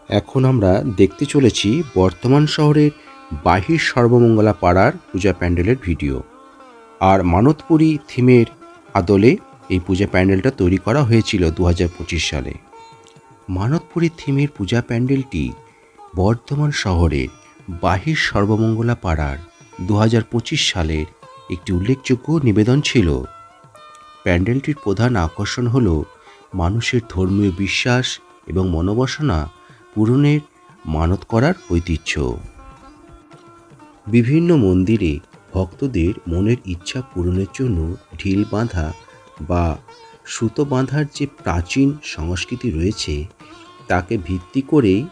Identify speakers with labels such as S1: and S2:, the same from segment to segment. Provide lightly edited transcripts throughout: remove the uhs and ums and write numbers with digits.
S1: এখন আমরা দেখতে চলেছি বর্ধমান শহরের বাহির সর্বমঙ্গলা পাড়ার পূজা প্যান্ডেলের ভিডিও। আর মানতপুরী থিমের আদলে এই পূজা প্যান্ডেলটা তৈরি করা হয়েছিল 2025 সালে। মানতপুরী থিমের পূজা প্যান্ডেলটি বর্ধমান শহরের বাহির সর্বমঙ্গলা পাড়ার 2025 সালের একটি উল্লেখযোগ্য নিবেদন ছিল। প্যান্ডেলটির প্রধান আকর্ষণ হল মানুষের ধর্মীয় বিশ্বাস এবং মনোবাসনা পূরণের মানত করার ঐতিহ্য। বিভিন্ন মন্দিরে ভক্তদের মনের ইচ্ছা পূরণের জন্য ঢিল বাঁধা বা সুতো বাঁধার যে প্রাচীন সংস্কৃতি রয়েছে তাকে ভিত্তি করেই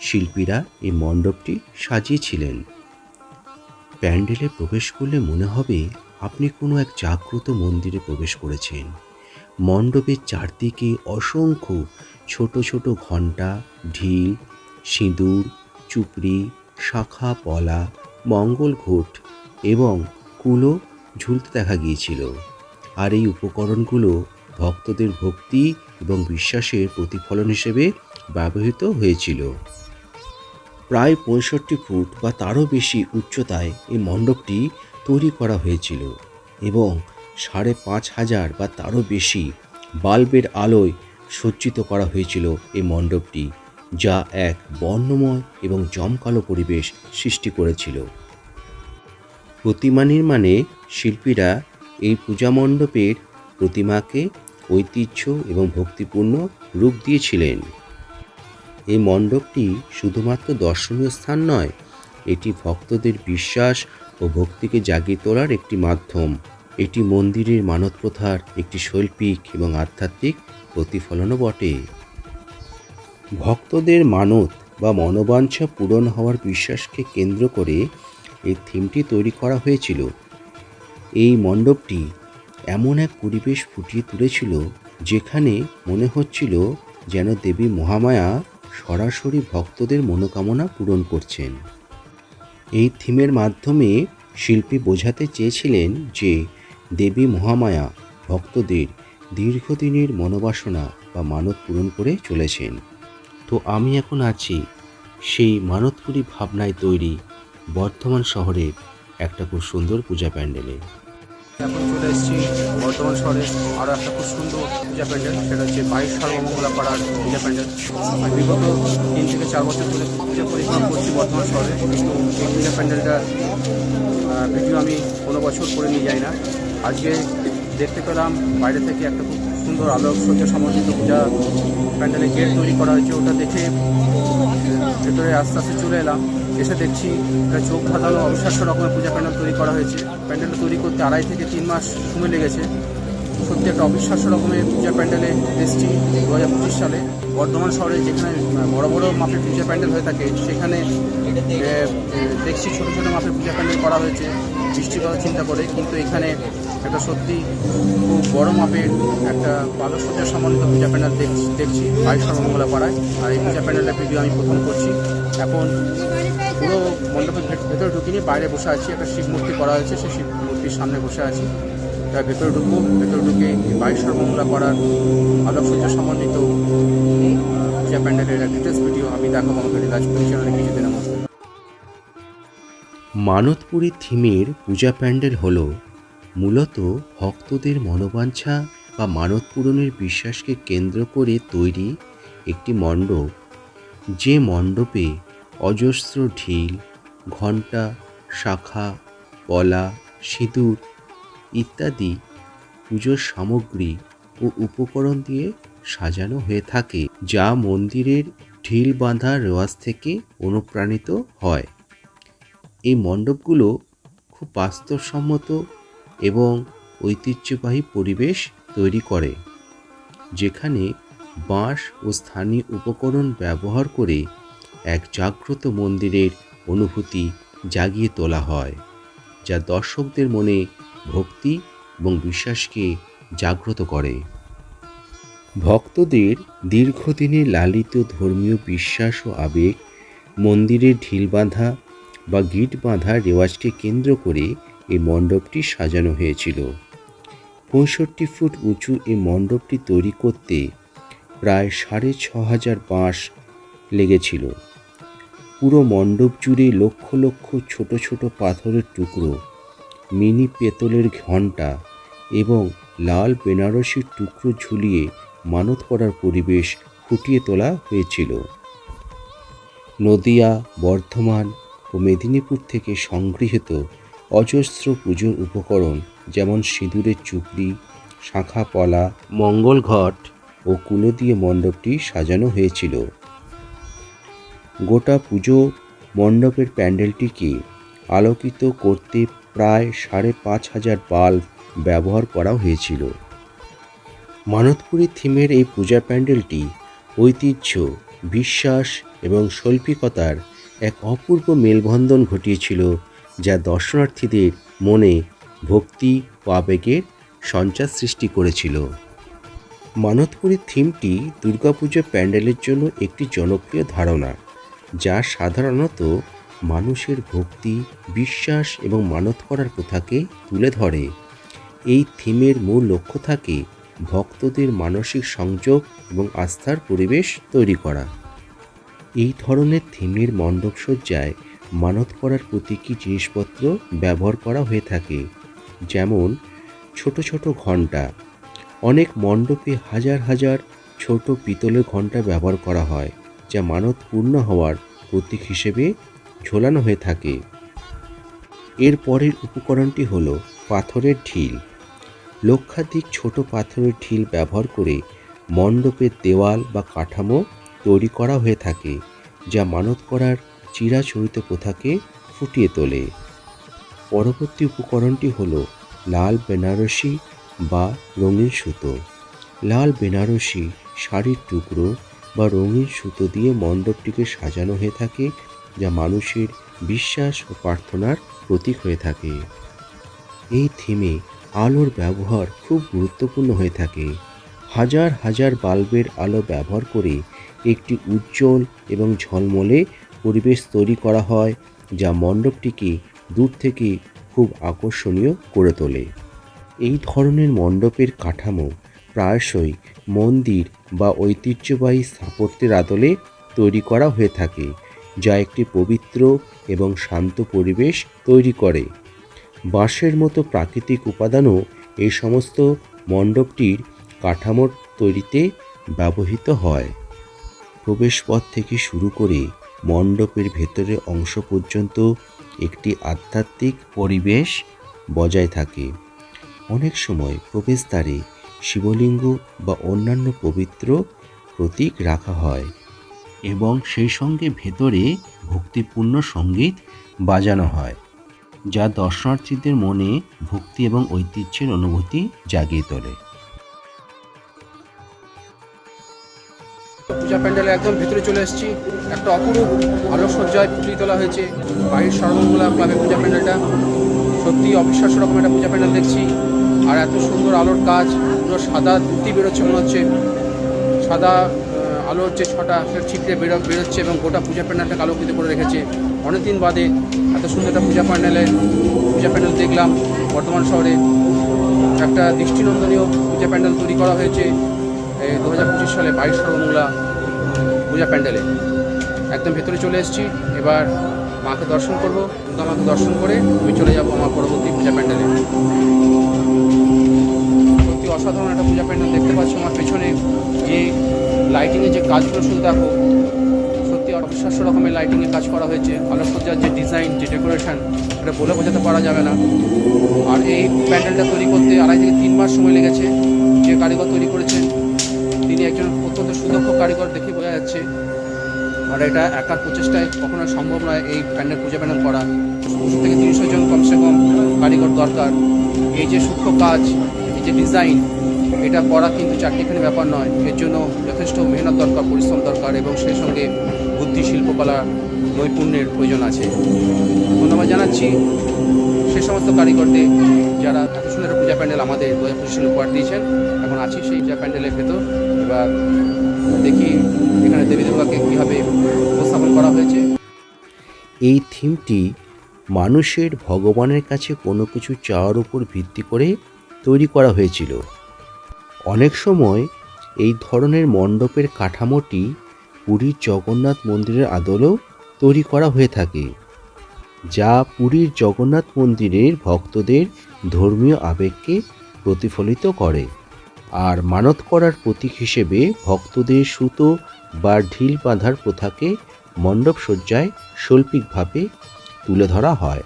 S1: শিল্পীরা এই মণ্ডপটি সাজিয়েছিলেন। প্যান্ডেলে প্রবেশ করলে মনে হবে আপনি কোনো এক জাগ্রত মন্দিরে প্রবেশ করেছেন। মণ্ডপের চারদিকে অসংখ্য ছোট ছোট ঘণ্টা, ঢিল, সিঁদুর, চুপড়ি, শাখা পলা, মঙ্গল ঘট এবং কুলো ঝুলতে দেখা গিয়েছিল। আর এই উপকরণগুলো ভক্তদের ভক্তি এবং বিশ্বাসের প্রতিফলন হিসেবে ব্যবহৃত হয়েছিল। প্রায় 65 ফুট বা তারও বেশি উচ্চতায় এই মণ্ডপটি তৈরি করা হয়েছিল এবং 5,500 বা তারও বেশি বাল্বের আলোয় সজ্জিত করা হয়েছিল এই মণ্ডপটি, যা এক বর্ণময় এবং জমকালো পরিবেশ সৃষ্টি করেছিল। প্রতিমা নির্মাণে শিল্পীরা এই পূজা মণ্ডপের প্রতিমাকে ঐতিহ্য এবং ভক্তিপূর্ণ রূপ দিয়েছিলেন। এই মণ্ডপটি শুধুমাত্র দর্শনীয় স্থান নয়, এটি ভক্তদের বিশ্বাস ও ভক্তিকে জাগিয়ে তোলার একটি মাধ্যম। এটি মন্দিরের মানত প্রথার একটি শৈল্পিক এবং আধ্যাত্মিক প্রতিফলনও বটে। ভক্তদের মানত বা মনোবাঞ্ছা পূরণ হওয়ার বিশ্বাসকে কেন্দ্র করে এই থিমটি তৈরি করা হয়েছিল। এই মণ্ডপটি এমন এক পরিবেশ ফুটিয়ে তুলেছিল যেখানে মনে হচ্ছিল যেন দেবী মহামায়া সরাসরি ভক্তদের মনোকামনা পূরণ করছেন। এই থিমের মাধ্যমে শিল্পী বোঝাতে চেয়েছিলেন যে দেবী মহামায়া ভক্তদের দীর্ঘদিনের মনোবাসনা বা মানত পূরণ করে চলেছেন। তো আমি এখন আছি সেই মানতপুরী ভাবনায় তৈরি বর্ধমান শহরের একটা খুব সুন্দর পূজা প্যান্ডেলে।
S2: এখন চলে এসেছি বর্ধমান শহরে আরও একটা খুব সুন্দর পূজা প্যান্ডেল, সেটা হচ্ছে বাহির সর্বমঙ্গলা পাড়ার পূজা প্যান্ডেল। বিগত 3 থেকে 4 বছর ধরে পূজা পরিক্রমা করছি বর্ধমান শহরে, কিন্তু এই পূজা প্যান্ডেলটার ভিডিও আমি কোনো বছর করে নিয়ে যাই না। আজকে দেখতে পেলাম বাইরে থেকে একটা খুব সুন্দর আলোকসজ্জা সমন্বিত পূজা প্যান্ডেলের গেট তৈরি করা হয়েছে। ওটা দেখে ভেতরে আস্তে আস্তে চলে এলাম, এসে দেখছি এটা চোখ ধাঁধানো অবিশ্বাস্য রকমের পূজা প্যান্ডেল তৈরি করা হয়েছে। প্যান্ডেলটা তৈরি করতে 2.5 থেকে 3 মাস সময় লেগেছে। সত্যি একটা অবিশ্বাস্য রকমের পূজা প্যান্ডেলে এসেছি 2025 সালে। বর্ধমান শহরে যেখানে বড় বড় মাপের পূজা প্যান্ডেল হয়ে থাকে সেখানে দেখছি ছোটো ছোটো মাপের পূজা প্যান্ডেল করা হয়েছে বৃষ্টির কথা চিন্তা করে, কিন্তু এখানে একটা সত্যি খুব বড় মাপের একটা আলোকসজ্জা সমন্বিত পূজা প্যান্ডেল দেখছি বাহির সর্বমঙ্গলা পাড়ায়। আর এই পূজা প্যান্ডেলটার ভিডিও আমি প্রথম করছি। এখন পুরো মণ্ডপের ভেতরে ঢুকিনি, বাইরে বসে আছি। একটা শিব মূর্তি করা হয়েছে, সেই শিব মূর্তির সামনে বসে আছি। তার ভেতরে ঢুকবো, ভেতরে ঢুকে বাহির সর্বমঙ্গলা পাড়ার আলোকসজ্জা সমন্বিত পূজা প্যান্ডেলের ডিটেলস ভিডিও আমি দেখাবো আমাকে রাজপুরি চ্যানেলে কিছুদিনের মধ্যে।
S1: মানতপুরী থিমের পূজা প্যান্ডেল হল মূলত ভক্তদের মনোবাঞ্ছা বা মানত পূরণের বিশ্বাসকে কেন্দ্র করে তৈরি একটি মণ্ডপ, যে মণ্ডপে অজস্র ঢিল, ঘণ্টা, শাখা পলা, সিঁদুর ইত্যাদি পুজোর সামগ্রী ও উপকরণ দিয়ে সাজানো হয়ে থাকে, যা মন্দিরের ঢিল বাঁধা রেওয়াজ থেকে অনুপ্রাণিত হয়। এই মণ্ডপগুলো খুব বাস্তবসম্মত এবং ঐতিহ্যবাহী পরিবেশ তৈরি করে, যেখানে বাঁশ ও স্থানীয় উপকরণ ব্যবহার করে এক জাগ্রত মন্দিরের অনুভূতি জাগিয়ে তোলা হয়, যা দর্শকদের মনে ভক্তি এবং বিশ্বাসকে জাগ্রত করে। ভক্তদের দীর্ঘদিনের লালিত ধর্মীয় বিশ্বাস ও আবেগ মন্দিরের ঢিল বাঁধা বা গিট বাঁধা রেওয়াজকে কেন্দ্র করে এই মণ্ডপটি সাজানো হয়েছিল। 65 ফুট উঁচু এই মণ্ডপটি তৈরি করতে প্রায় 6,500 বাঁশ লেগেছিল। পুরো মণ্ডপ জুড়ে লক্ষ লক্ষ ছোট ছোট পাথরের টুকরো, মিনি পেতলের ঘণ্টা এবং লাল বেনারসির টুকরো ঝুলিয়ে মানত করার পরিবেশ ফুটিয়ে তোলা হয়েছিল। নদিয়া, বর্ধমান ও মেদিনীপুর থেকে সংগৃহীত অজস্র পুজোর উপকরণ যেমন সিঁদুরের চুকরি, শাঁখা পলা, মঙ্গল ঘট ও কুলো দিয়ে মণ্ডপটি সাজানো হয়েছিল। গোটা পুজো মণ্ডপের প্যান্ডেলটিকে আলোকিত করতে প্রায় 5,500 বাল্ব ব্যবহার করা হয়েছিল। মানতপুরী থিমের এই পূজা প্যান্ডেলটি ঐতিহ্য, বিশ্বাস এবং শৈল্পিকতার এক অপূর্ব মেলবন্ধন ঘটিয়েছিল, যা দর্শনার্থীদের মনে ভক্তি ও আবেগের সঞ্চার সৃষ্টি করেছিল। মানতপুরী থিমটি দুর্গাপুজো প্যান্ডেলের জন্য একটি জনপ্রিয় ধারণা, যা সাধারণত মানুষের ভক্তি, বিশ্বাস এবং মানত করার প্রথাকে তুলে ধরে। এই থিমের মূল লক্ষ্য থাকে ভক্তদের মানসিক সংযোগ এবং আস্থার পরিবেশ তৈরি করা। এই ধরনের থিমের মণ্ডপসজ্জায় মানত করার প্রতীকী জিনিসপত্র ব্যবহার করা হয়ে থাকে, যেমন ছোট ছোট ঘণ্টা। অনেক মণ্ডপে হাজার হাজার ছোট পিতলের ঘণ্টা ব্যবহার করা হয়, যা মানত পূর্ণ হওয়ার প্রতীক হিসেবে ঝোলানো হয়ে থাকে। এর পরের উপকরণটি হলো পাথরের ঢিল। লক্ষাধিক ছোট পাথরের ঢিল ব্যবহার করে মণ্ডপের দেওয়াল বা কাঠামো তৈরি করা হয়ে থাকে, যা মানত করার চিরাচরিত প্রথাকে ফুটিয়ে তোলে। পরবর্তী উপকরণটি হলো লাল বেনারসি বা রঙিন সুতো। লাল বেনারসি শাড়ির টুকরো বা রঙিন সুতো দিয়ে মণ্ডপটিকে সাজানো হয়ে থাকে, যা মানুষের বিশ্বাস ও প্রার্থনার প্রতীক হয়ে থাকে। এই থিমে আলোর ব্যবহার খুব গুরুত্বপূর্ণ হয়ে থাকে। হাজার হাজার বাল্বের আলো ব্যবহার করে একটি উজ্জ্বল এবং ঝলমলে পরিবেশ তৈরি করা হয়, যা মণ্ডপটিকে দূর থেকে খুব আকর্ষণীয় করে তোলে। এই ধরনের মণ্ডপের কাঠামো প্রায়শই মন্দির বা ঐতিহ্যবাহী স্থাপত্যের আদলে তৈরি করা হয়ে থাকে, যা একটি পবিত্র এবং শান্ত পরিবেশ তৈরি করে। বাঁশের মতো প্রাকৃতিক উপাদানও এই সমস্ত মণ্ডপটির কাঠামোর তৈরিতে ব্যবহৃত হয়। প্রবেশপথ থেকে শুরু করে মণ্ডপের ভেতরের অংশ পর্যন্ত একটি আধ্যাত্মিক পরিবেশ বজায় থাকে। অনেক সময় প্রবেশদ্বারে শিবলিঙ্গ বা অন্যান্য পবিত্র প্রতীক রাখা হয় এবং সেই সঙ্গে ভেতরে ভক্তিপূর্ণ সঙ্গীত বাজানো হয়, যা দর্শনার্থীদের মনে ভক্তি এবং ঐতিহ্যের অনুভূতি জাগিয়ে তোলে।
S2: পূজা প্যান্ডেলে একদম ভেতরে চলে এসেছি। একটা অপরূপ আলোকসজ্জায় ফুটিয়ে তোলা হয়েছে বাড়ির সর্বমঙ্গলা ক্লাবের পূজা প্যান্ডেলটা। সত্যি অবিশ্বাস্য রকম একটা পূজা প্যান্ডেল দেখছি। আর এত সুন্দর আলোর কাজ, পুরো সাদা দ্যুতি বেরোচ্ছে মনে হচ্ছে। সাদা আলোর যে ছটা সেটা ছিটে বেরোচ্ছে এবং গোটা পূজা প্যান্ডেলটাকে আলোকিত করে রেখেছে। অনেকদিন বাদে এত সুন্দর একটা পূজা প্যান্ডেল দেখলাম বর্ধমান শহরে। একটা দৃষ্টিনন্দনীয় পূজা প্যান্ডেল তৈরি করা হয়েছে 2025 সালে 22 সর্বমঙ্গলা পূজা প্যান্ডেলে। একদম ভেতরে চলে এসেছি। এবার মাকে দর্শন করব। দুর্গা মাকে দর্শন করে আমি চলে যাব আমার পরবর্তী পূজা প্যান্ডেলে। সত্যি অসাধারণ একটা পূজা প্যান্ডেল দেখতে পাচ্ছ আমার পেছনে। যে লাইটিংয়ের যে কাজগুলো শুধু দেখো, সত্যি অবিশ্বাস্য রকমের লাইটিংয়ের কাজ করা হয়েছে। আলোকসজ্জার যে ডিজাইন, যে ডেকোরেশন, সেটা বলে বোঝাতে পারা যাবে না। আর এই প্যান্ডেলটা তৈরি করতে 2.5 থেকে 3 মাস সময় লেগেছে। যে কারিগর তৈরি করেছেন তিনি একজন অত্যন্ত সুদক্ষ কারিগর দেখে বোঝা যাচ্ছে। আর এটা একার প্রচেষ্টায় কখনো সম্ভব নয় এই পূজা প্যান্ডেল করা। 200 থেকে 300 জন কমসে কম কারিগর দরকার। এই যে সূক্ষ্ম কাজ, এই যে ডিজাইন, এটা করা কিন্তু চারটিখানি ব্যাপার নয়। এর জন্য যথেষ্ট মেহনত দরকার, পরিশ্রম দরকার এবং সেই সঙ্গে বুদ্ধি, শিল্পকলা, নৈপুণ্যের প্রয়োজন আছে। ধন্যবাদ জানাচ্ছি সেই সমস্ত কারিগরদের যারা এত সুন্দর একটা পূজা প্যান্ডেল আমাদের 2025 সালে উপহার দিয়েছেন। এখন আছি সেই পূজা প্যান্ডেলের ভেতর। এবার দেখি এখানে দেবী দুর্গাকে কীভাবে উপস্থাপন করা হয়েছে।
S1: এই থিমটি মানুষের ভগবানের কাছে কোনো কিছু চাওয়ার উপর ভিত্তি করে তৈরি করা হয়েছিল। অনেক সময় এই ধরনের মণ্ডপের কাঠামোটি পুরীর জগন্নাথ মন্দিরের আদলেও তৈরি করা হয়ে থাকে, যা পুরীর জগন্নাথ মন্দিরের ভক্তদের ধর্মীয় আবেগকে প্রতিফলিত করে। আর মানত করার প্রতীক হিসেবে ভক্তদের সুতো বা ঢিল বাঁধার প্রথাকে মণ্ডপসজ্জায় শৈল্পিকভাবে তুলে ধরা হয়।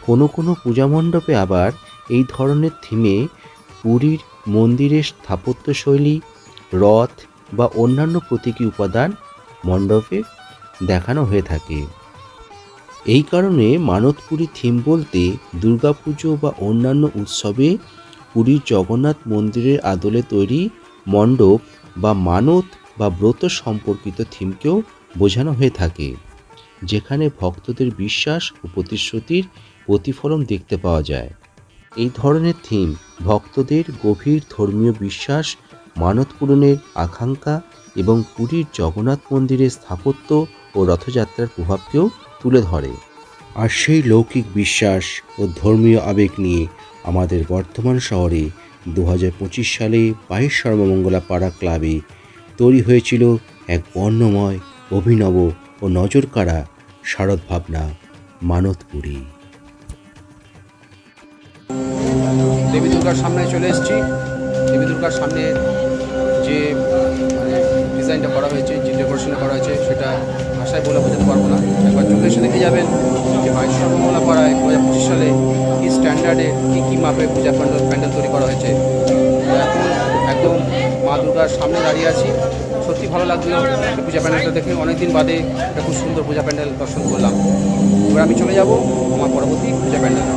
S1: কোনো কোনো পূজা মণ্ডপে আবার এই ধরনের থিমে পুরীর মন্দিরের স্থাপত্যশৈলী, রথ বা অন্যান্য প্রতীকী উপাদান মণ্ডপে দেখানো হয়ে থাকে। এই কারণে মানতপুরী থিম বলতে দুর্গাপুজো বা অন্যান্য উৎসবে পুরীর জগন্নাথ মন্দিরের আদলে তৈরি মণ্ডপ বা মানত বা ব্রত সম্পর্কিত থিমকেও বোঝানো হয়ে থাকে, যেখানে ভক্তদের বিশ্বাস ও প্রতিশ্রুতির প্রতিফলন দেখতে পাওয়া যায়। এই ধরনের থিম ভক্তদের গভীর ধর্মীয় বিশ্বাস, মানত পূরণের আকাঙ্ক্ষা এবং পুরীর জগন্নাথ মন্দিরের স্থাপত্য ও রথযাত্রার প্রভাবকেও তুলে ধরে। আর সেই লৌকিক বিশ্বাস ও ধর্মীয় আবেগ নিয়ে আমাদের বর্ধমান শহরে 2025 সালে 22 সর্বমঙ্গলা পাড়া ক্লাবে তৈরি হয়েছিল এক বর্ণময়, অভিনব ও নজরকাড়া শারদ ভাবনা মানতপুরী।
S2: দেবী দুর্গার সামনে চলে এসেছি। দেবী দুর্গার সামনে যে ডিজাইনটা করা হয়েছে, যে ডেকোরেশনটা করা হয়েছে, সেটা ভাষায় বলে বোঝাতে পারবো না। একবার চোখে এসে দেখে যাবেন যে 22 সর্বমঙ্গলা পাড়ায় 2025 সালে কী স্ট্যান্ডার্ডে কী মাপে পূজা প্যান্ডেল তৈরি করা হয়েছে। এখন একদম মা দুর্গার সামনে দাঁড়িয়ে আছি। সত্যি ভালো লাগলো পূজা প্যান্ডেলটা দেখে। অনেকদিন বাদে একটা খুব সুন্দর পূজা প্যান্ডেল দর্শন করলাম। এবার আমি চলে যাব আমার পরবর্তী পূজা প্যান্ডেল।